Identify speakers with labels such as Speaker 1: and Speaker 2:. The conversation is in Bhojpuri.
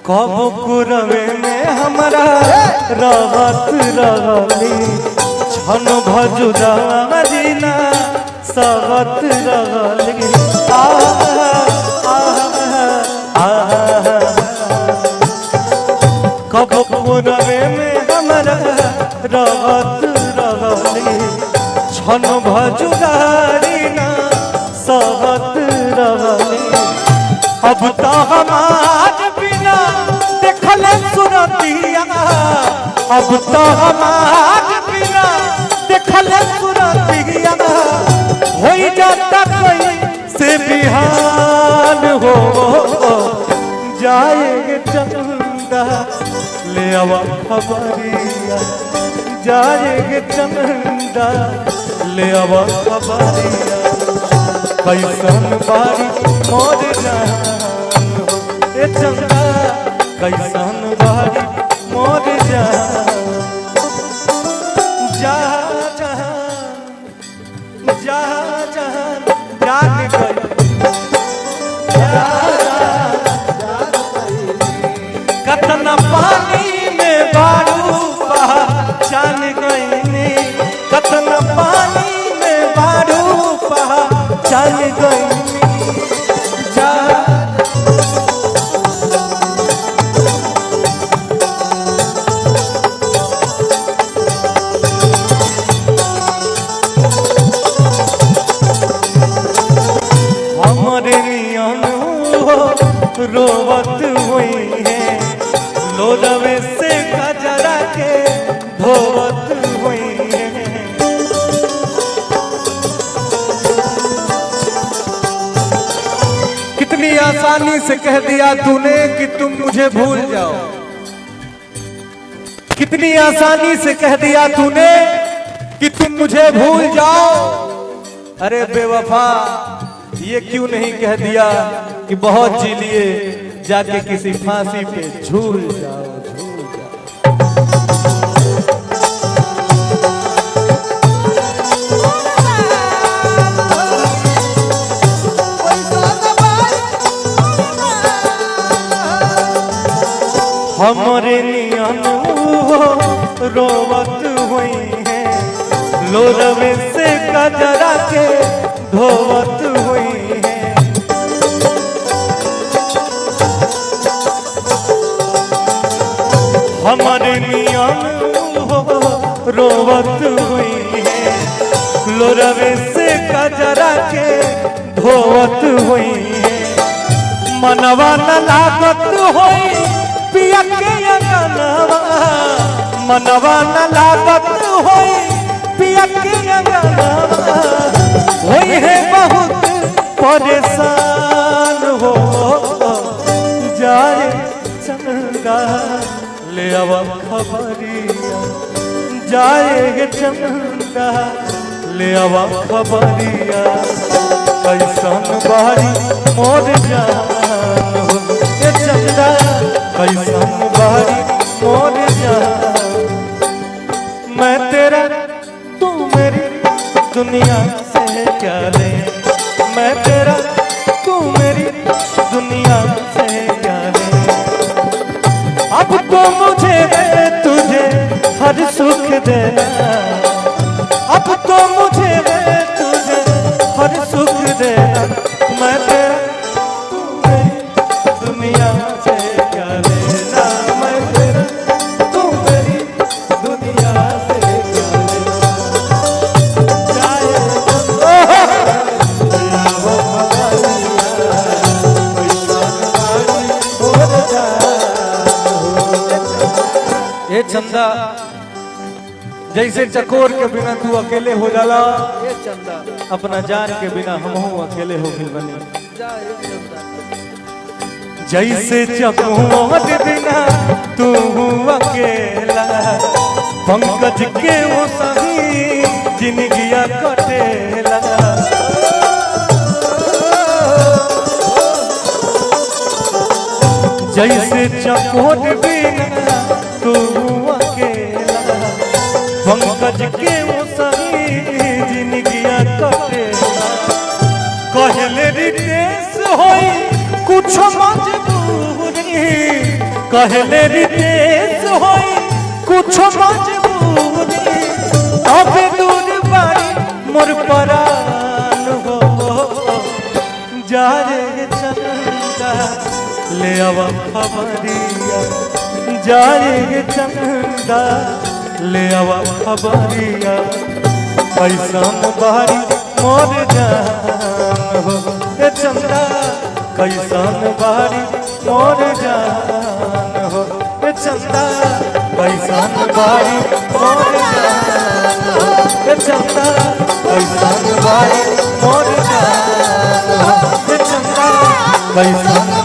Speaker 1: कब कुरवे में हमारा रहत रहली छन भजुदा जीना सहत रहली कब कुरवे में हमारा रहत रहली छन भजुदा जीना सहत रहली अब तो हमार बिना देखले सुरतिया अब तो हमार बिना देखले सुरतिया हो जाता कोई से बिहान हो जाएंगे चंदा ले आवा खबरिया जाएंगे चंदा ले आवा खबरिया कैसन बारी मोर जान हो चंदा कैसन बारी मोर जान जा जान गई कतना पानी में बारू पहचान गई कतना पानी में बारू पहचान गई जा हमारे नियन रोवत हुई है लोरवे से गजरा के धोवत हुई है कितनी आसानी से कह दिया तूने कि तुम मुझे भूल जाओ कितनी आसानी से कह दिया तूने कि तुम मुझे भूल जाओ अरे बेवफा ये क्यों नहीं कह दिया कि बहुत जी लिए जाके किसी फांसी पे झूल जाओ हमारे नियन रोवत हुई है लोरवे से गजरा के धोवत हुई है हमारे नियन रोवत हुई है लोरवे से गजरा के धोवत हुई है मनवा न लागत होई पिया के अंगनवा मनवा न लागत होई पिया के अंगनवा होई है बहुत परेशान हो जाए चंदा ले आवा खबरिया जाएगे चंदा ले आवा खबरिया कैसन बारी मोर जान हो चंदा कैसन बारी मोर जान मैं तेरा तू मेरी दुनिया से क्या ले मैं तेरा तू मेरी दुनिया से क्या ले अब तो मुझे तुझे हर सुख देना अब तो मुझे तुझे हर सुख देना मैं तेरा तू मेरी दुनिया से क्या लेना मैं तेरा तू मेरी दुनिया से क्या ये चंदा जैसे चकोर के बिना तू अकेले हो जाला ये चंदा अपना जान के बिना हम अकेले हो गए बने जैसे चकोर के बिना तू अकेला पंकज के वो सही जिंदगिया कटेला जैसे चकोर बिना तू अकेला पंकज के वो सही जिंदगिया कटेला कहले रितेश होई कुछ मजबूरी कहले रितेश होई कुछ मजबूरी अब दूर बारी मोर परान हो जा रे चंदा ले आवा खबरिया जा रे चंदा ले आवा खबरिया कैसन बारी मोर जान हो ए चंदा कैसन बारी मोर जान हो ए चंदा कैसन बारी मोर जान हो ए चंदा कैसन बारी मोर जान हो ए चंदा कैसन